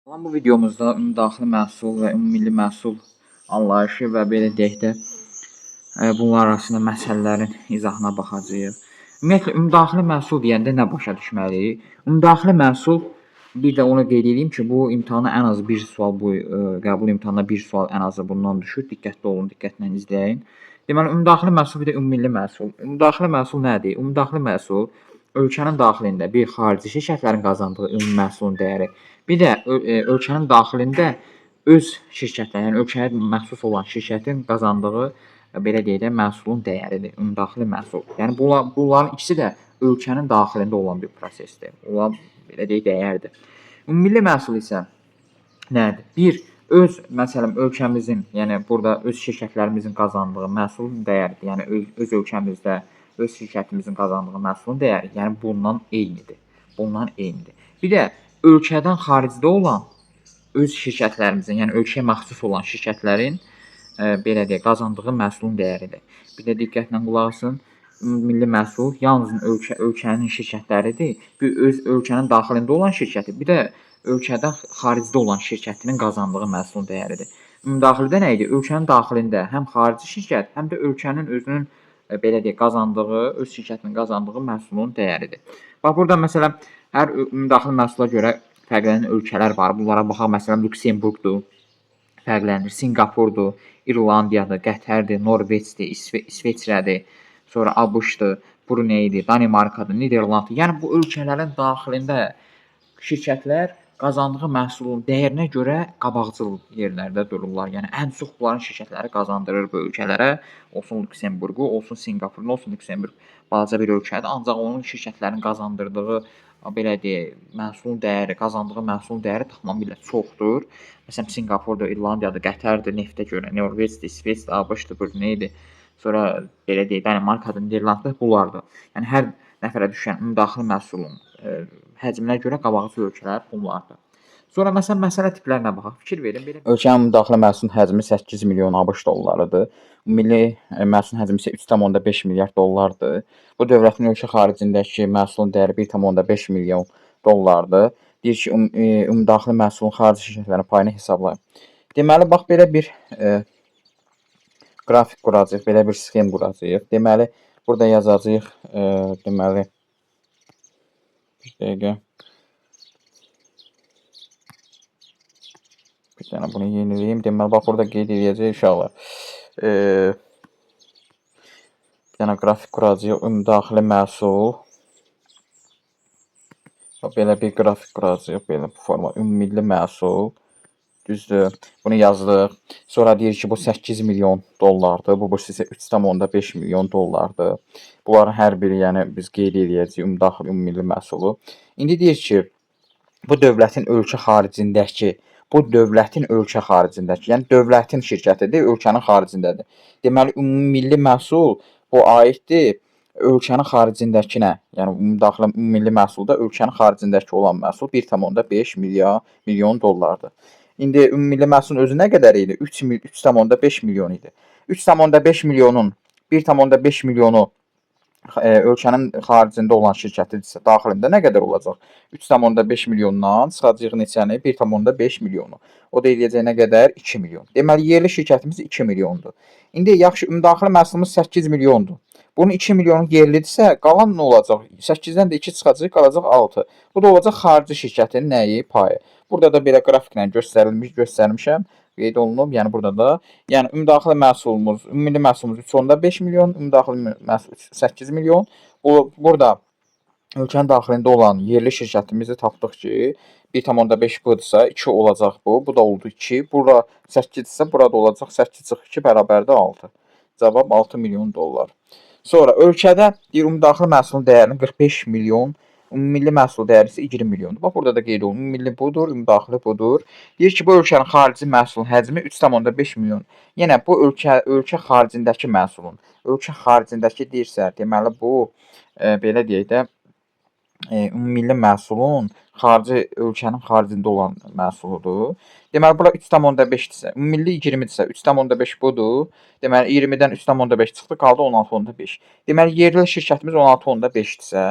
Bu videomuzda ümumdaxili məhsul və ümummilli məhsul anlayışı və belə deyək də bunlar arasında məsələlərin izahına baxacağıq. Ümumiyyətlə ümumdaxili məhsul deyəndə nə başa düşməliyik? Ümumdaxili məhsul bir də onu qeyd edeyim ki, bu imtahana ən azı bir sual qəbul imtahanına bir sual ən azı bundan düşür. Diqqətli olun, diqqətlə izləyin. Deməli ümumdaxili məhsul bir də ümummilli məhsul. Ümumdaxili məhsul nədir? Ümumdaxili məhsul ölkənin daxilində bir xarici şirkətlərin qazandığı ümumi məhsulun dəyəri, bir də ölkənin daxilində öz şirkətlərin, yəni ölkəyə məxsus olan şirkətin qazandığı belə deyək də məhsulun dəyəridir, ümumdaxili məhsul. Yəni bunların ikisi də ölkənin daxilində olan bir prosesdir. Onlar belə deyək dəyərdir. Ümummilli məhsul isə nədir? Bir, məsələn ölkəmizin, yəni burada öz şirkətlərimizin qazandığı məhsulun dəyəridir. Yəni öz ölkəmizdə öz şirkətimizin qazandığı məhsulun dəyəri, yəni bundan eynidir. Bundan eynidir. Bir də ölkədən xaricdə olan öz şirkətlərimizin, yəni ölkəyə məxsus olan şirkətlərin belə deyək, qazandığı məhsulun dəyəridir. Bir də diqqətlə qulaq asın. Milli məhsul yalnız ölkənin şirkətləridir. Bir öz ölkənin daxilində olan şirkəti, bir də ölkədən xaricdə olan şirkətinin qazandığı məhsulun dəyəridir. Ümumdaxilidə nə idi? Ölkənin daxilində həm xarici şirkət, həm də ölkənin özünün belə deyək, qazandığı, öz şirkətinin qazandığı məhsulun dəyəridir. Bax burada məsələn hər ümumdaxili məhsula görə fərqlənən ölkələr var. Bunlara baxaq. Məsələn Lüksemburqdur, fərqlənir. Sinqapurdur, İrlandiyadır, Qətərdir, Norveçdir, İsveçrədir, sonra ABŞ-dır, Bruneydir, Danimarkadır, Niderlanddır. Yəni bu ölkələrin daxilində şirkətlər qazandığı məhsulun dəyərinə görə qabaqcıl yerlərdə dururlar. Yəni ən çox bunların şirkətləri qazandırır bu ölkələrə. Olsun Lüksemburqu, olsun Sinqapur, olsun Lüksemburq balaca bir ölkədir. Ancaq onun şirkətlərin qazandırdığı belə deyək, məhsulun dəyəri, qazandığı məhsulun dəyəri tamamilə çoxdur. Məsələn Sinqapurdur, İrlandiyadır, Qətərdir, neftə görə, Norveçdir, İsveçdir, ABŞ-dır, Bruneydir. Sonra belə deyək, Danimarkadır, Niderlanddır, bunlardır. Yəni hər nəfərə düşən ümumdaxili məhsulun həcminə görə qabaqcıl ölkələr bunlardır. Sonra məsələn məsələ tiplərinə baxaq. Fikir verin belə. Ölkənin ümumdaxili məhsulun həcmi 8 milyon ABŞ dollarıdır. Milli məhsulun həcmi isə 3,5 milyard dollardır. Bu dövlətin ölkə xaricindəki məhsulun dəyəri 1,5 milyon dollardır. Deyir ki, ümumdaxili məhsulun xarici şirkətlərin payını hesablayın. Deməli bax belə bir qrafik quracağıq, belə bir sxem quracağıq. Deməli burada yazacağıq deməli bir dəqiqə. Bir dənə bunu yeniləyim. Deməli bax burada qeyd edəcəyik uşaqlar. Bir dənə qrafik quracağıq. Ümumdaxili məhsul. Belə bir qrafik quracağıq. Belə bu forma. Ümummilli məhsul. Düzdür. Bunu yazdıq. Sonra deyir ki, bu 8 milyon dollardır. Bu isə 3,5 milyon dollardır. Bunların hər biri, yəni biz qeyd edəcəyik ümumdaxili ümummilli məhsulu. İndi deyir ki, bu dövlətin ölkə xaricindəki, yəni dövlətin şirkətidir, ölkənin xaricindədir. Deməli ümummilli məhsul bu aiddir ölkənin xaricindəkinə. Yəni ümumdaxili ümummilli məhsulda ölkənin xaricindəki olan məhsul 1,5 milyon dollardır. İndi ümummilli məhsulun özü nə qədər idi? 3,5 milyon idi. 3,5 milyonun 1,5 milyonu ölkənin xaricində olan şirkətidirsə, daxilində nə qədər olacaq? 3,5 milyondan çıxacağıq neçəni? 1,5 milyonu. O da eləyəcək nə qədər? 2 milyon. Deməli, yerli şirkətimiz 2 milyondur. İndi yaxşı, ümumdaxili məhsulumuz 8 milyondur. Bunun 2 milyonu yerlidirsə, qalan nə olacaq? 8-dən də 2 çıxacaq, qalacaq 6. Bu da olacaq xarici şirkətin nəyi? Payı. Burada da belə qrafiklə göstərmişəm. Qeyd olunub, yəni burada da. Yəni ümumdaxili məhsulumuz, ümummilli məhsulumuz 3,5 milyon, ümumdaxili məhsul 8 milyon. Burada ölkənin daxilində olan yerli şirkətimizi tapdıq ki, 1,5 budursa 2 olacaq bu. Bu da oldu 2. Bura 8-dirsə, burada olacaq 8-2 bərabərdə 6. Cavab 6 milyon dollar. Sonra ölkədə ümumdaxili məhsulun dəyərinin 45 milyon, ümummilli məhsul dəyəri isə 20 milyondur. Bax burada da qeyd olunur. Ümummilli budur, ümumdaxili budur. Deyir ki, bu ölkənin xarici məhsulun həcmi 3,5 milyon. Yenə bu ölkə xaricindəki məhsulun, ölkə xaricindəki deyirsə, deməli bu belə deyək də ümummilli məhsulun ölkənin xaricində olan məhsuludur. Deməli bura 3,5-dirsə, ümummilli 20-dirsə, 3,5 budur. Deməli 20-dən 3,5 çıxdı, qaldı 16,5. Deməli yerli şirkətimiz 16,5-dirsə,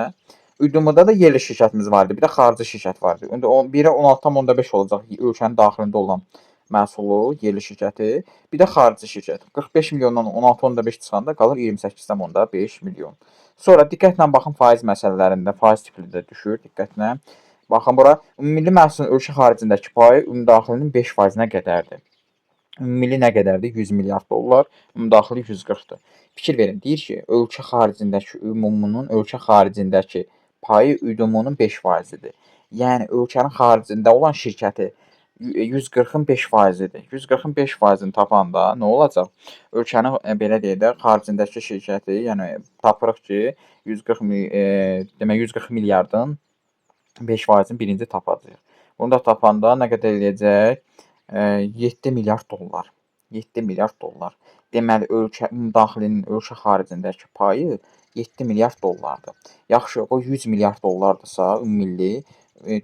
UDM-da da yerli şirkətimiz var idi, bir də xarici şirkət var idi. İndi biri 16,5 olacaq ölkənin daxilində olan məhsulu, yerli şirkəti, bir də xarici şirkət. 45 milyondan 16,5 çıxanda qalır 28,5 milyon. Sonra diqqətlə baxın faiz məsələlərində, faiz tipli də düşür, diqqətlə. Baxın bura, ümumilli məhsulun ölkə xaricindəki payı ümumdaxilinin 5%-nə qədərdir. Ümumilli nə qədərdir? 100 milyard dollar, ümumdaxili 140-dır. Fikir verin, deyir ki, ölkə xaricindəki ümumunun ölkə xaricindəki payı üdumunun 5%-dir. Yəni ölkənin xaricində olan şirkəti 140-ın 5%-dir. 140-ın 5%-ni tapanda nə olacaq? Ölkənin belə deyək də xaricindəki şirkəti, yəni tapırıq ki, 140 milyardın 5%-ni birinci tapacağıq. Bunu da tapanda nə qədər eləyəcək? 7 milyard dollar. 7 milyard dollar. Deməli ölkə daxilinin ölkə xaricindəki payı 7 milyard dollardır. Yaxşı, o 100 milyard dollardırsa ümummilli,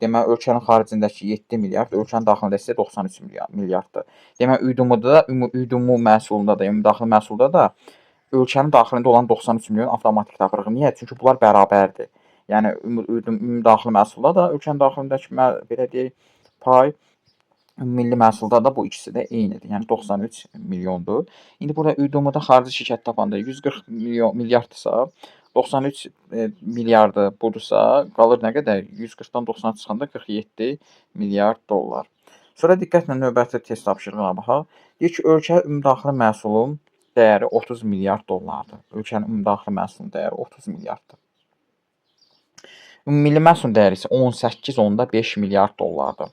deməli ölkənin xaricindəki 7 milyard, ölkənin daxilində isə 93 milyarddır. Deməli üdumu məhsulunda da, yəni daxili məhsulda da ölkənin daxilində olan 93 milyon avtomatik tapırıq. Niyə? Çünki bunlar bərabərdir. Yəni daxili məhsulda da ölkənin daxilindəki belə deyək pay, milli məhsulda da bu ikisi də eynidir. Yəni 93 milyondur. İndi burada üdumu-da xarici şirkət tapanda 140 milyarddırsa, 93 milyardı budursa, qalır nə qədər? 140-dan 90 çıxanda 47 milyard dollar. Sonra diqqətlə növbəti test tapşırığına baxaq. Deyir ki, ölkə ümumdaxili məhsulun dəyəri 30 milyard dollardır. Ölkənin ümumdaxili məhsulun dəyəri 30 milyarddır. Ümummilli məhsulun dəyəri isə 18,5 milyard dollardır.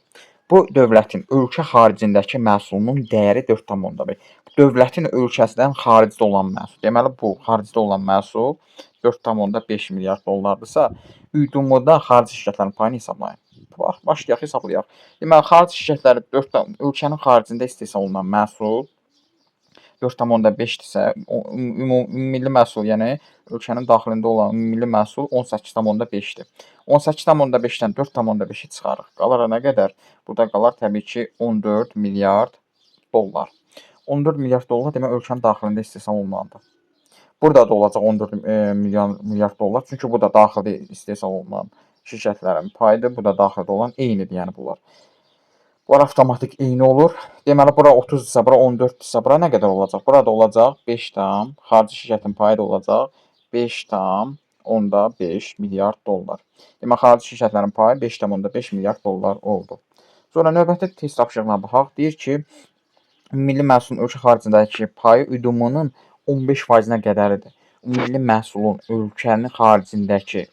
Bu dövlətin ölkə xaricindəki məhsulunun dəyəri 4,5. Dövlətin ölkəsindən xaricdə olan məhsul. Deməli bu xaricdə olan məhsul 4,5 milyard dollardırsa, üdumu-da xarici şirkətlərin payını hesablayın. Başlayaq, hesablayaq. Deməli xarici şirkətləri ölkənin xaricində istehsal olunan məhsul 4,5-dirsə, ümummilli məhsul, yəni ölkənin daxilində olan ümummilli məhsul 18,5-dir. 18,5-dən 4,5-i çıxarıq. Qalar nə qədər? Burada qalar təbii ki 14 milyard dollar. 14 milyard dollar demək ölkənin daxilində istehsal olunandır. Burada da olacaq 14 milyard dollar. Çünki bu da daxili istehsal olunan şirkətlərin payıdır. Bu da daxildə olan eynidir, yəni bunlar. Bunlar avtomatik eyni olur. Deməli, bura 30-dırsa, bura 14-dürsə, bura nə qədər olacaq? Burada olacaq 5 tam, xarici şirkətin payı da olacaq 5,5 milyard dollar. Deməli, xarici şirkətlərin payı 5,5 milyard dollar oldu. Sonra növbəti test tapşırığına baxaq. Deyir ki, milli məhsulun ölkə xaricindəki payı üdumunun 15%-nə qədəridir. Milli məhsulun ölkənin xaricindəki,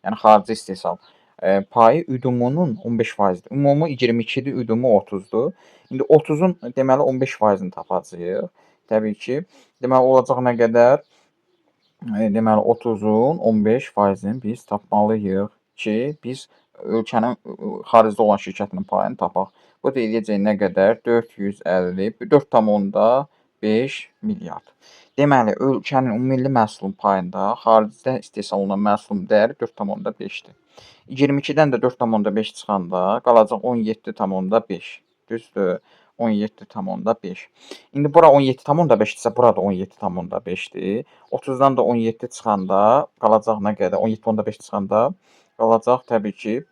yəni xarici istehsal payı üdumunun 15%-dir. Ümumi 22-dir, üdumu 30-dur. İndi 30-un deməli 15%-ni tapacağıq. Təbii ki, deməli olacaq nə qədər? Deməli 30-un 15%-ni biz tapmalıyıq ki, biz ölkənin xaricdə olan şirkətinin payını tapaq. Bu da eləyəcək nə qədər? 4,5 milyard. Deməli, ölkənin ümummilli məhsulun payında xaricdə istehsal olunan məhsulun dəyəri 4,5-dir. 22-dən də 4,5 çıxanda qalacaq 17,5. Düzdür? 17,5. İndi bura 17,5-dirsə, bura da 17,5-dir. 30-dan da 17 çıxanda qalacaq nə qədər? 17,5 çıxanda qalacaq təbii ki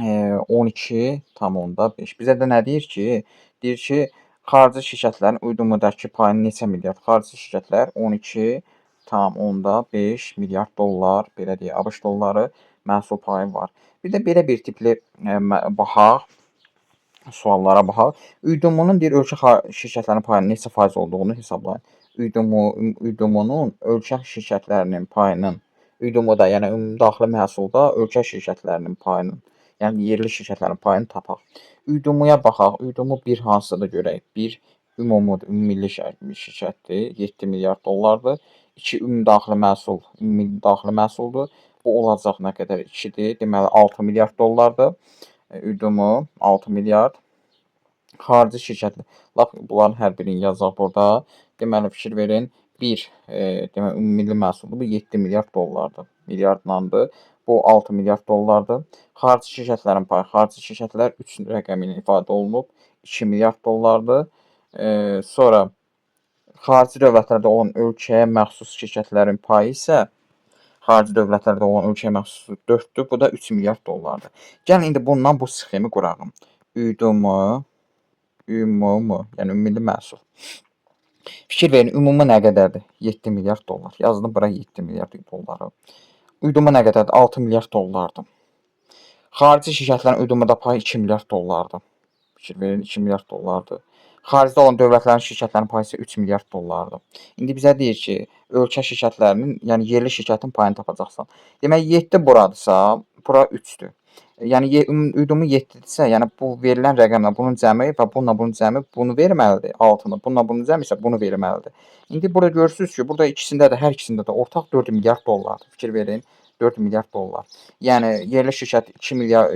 12,5. Bizə də nə deyir ki? Deyir ki, xarici şirkətlərin üdumudakı payını neçə milyard? Xarici şirkətlər 12,5 milyard dollar, belə deyək, ABŞ dolları məhsul payı var. Bir də belə bir tipli baxaq, suallara baxaq. Üdumunun deyir ölkə şirkətlərinin payının neçə faiz olduğunu hesablayın. Üdumunun ölkə şirkətlərinin payının, üdumuda, yəni ümumdaxili məhsulda ölkə şirkətlərinin payının, yəni yerli şirkətlərin payını tapaq. Üdumuya baxaq. Üdumu bir hansıdır görək. Bir ümumudur, ümummilli şirkətdir, 7 milyard dollardır. 2 ümumdaxili məhsuldur. Bu olacaq nə qədər? 2-dir. Deməli 6 milyard dollardır. Üdumu 6 milyard. Xarici şirkətlər. Lap bunların hər birini yazaq burada. Deməli fikir verin. 1 deməli ümummilli məhsuldur. Bu 7 milyard dollardır. Milyardlandır. Bu 6 milyard dollardır. Xarici şirkətlərin payı. Xarici şirkətlər 3 rəqəmi ilə ifadə olunub. 2 milyard dollardır. Sonra xarici dövlətlərdə olan ölkəyə məxsus şirkətlərin payı isə xarici dövlətlərdə olan ölkə məhsulu 4-dür. Bu da 3 milyard dollardır. Gəlin indi bundan bu sxemi quraq. ÜDM, yəni ümumilli məhsul. Fikir verin, ümumi nə qədərdir? 7 milyard dollar. Yazdım bura 7 milyard dolları. ÜDM nə qədərdir? 6 milyard dollardır. Xarici şirkətlərin ÜDM-də payı 2 milyard dollardır. Fikir verin, 2 milyard dollardır. Xaricdə olan dövlətlərin şirkətlərinin payı isə 3 milyard dollardır. İndi bizə deyir ki, ölkə şirkətlərinin, yəni yerli şirkətin payını tapacaqsan. Demək 7 buradırsa, bura 3-dür. Yəni ÜDM 7-dirsə, yəni bu verilən rəqəmlə bunun cəmi və bununla bunun cəmi bunu verməlidir, 6-nı. Bununla bunun cəmi isə bunu verməlidir. İndi burada görürsüz ki, burada ikisində də, hər ikisində də ortaq 4 milyard dollardır. Fikir verin, 4 milyard dollar. Yəni yerli şirkət 2 milyard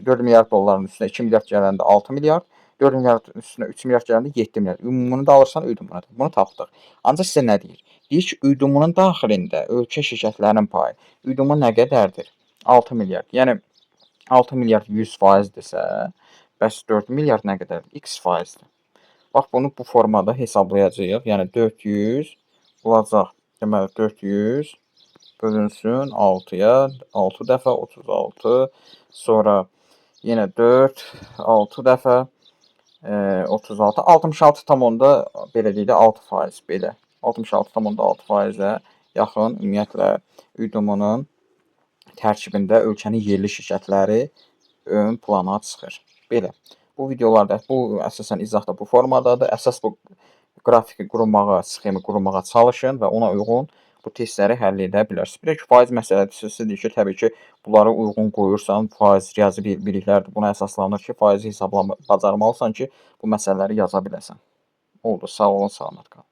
4 milyard dolların üstünə 2 milyard gələndə 6 milyard, 4 milyard üstünə 3 milyard gələndə 7 milyard. Ümumunu da alırsan ÜDM-nə. Bunu tapdıq. Ancaq sizə nə deyir? Deyir ki, ÜDM-nun daxilində ölkə şirkətlərinin payı. ÜDM nə qədərdir? 6 milyard. Yəni 6 milyard 100%-dirsə, bəs 4 milyard nə qədərdir? X%-dir. Bax bunu bu formada hesablayacağıq. Yəni 400 olacaq. Deməli 400 bölünsün 6-ya, 6 dəfə 36, sonra yenə 4, 6 dəfə 36, 66,6 belə deyək də 6%, belə. 66,6%-ə yaxın ümumiyyətlə ÜDM-nun tərkibində ölkənin yerli şirkətləri ön plana çıxır. Belə. Bu videolarda, bu əsasən izahda bu formadadır. Əsas bu qrafiki qurmağa, sxemi qurmağa çalışın və ona uyğun bu testləri həll edə bilərsiniz. Bir də ki, faiz məsələsi ki, təbii ki, bunları uyğun qoyursan, faiz riyazi biliklərdir. Buna əsaslanır ki, faizi hesablama bacarmalısan ki, bu məsələləri yaza biləsən. Oldu. Sağ olun, salamat qalın.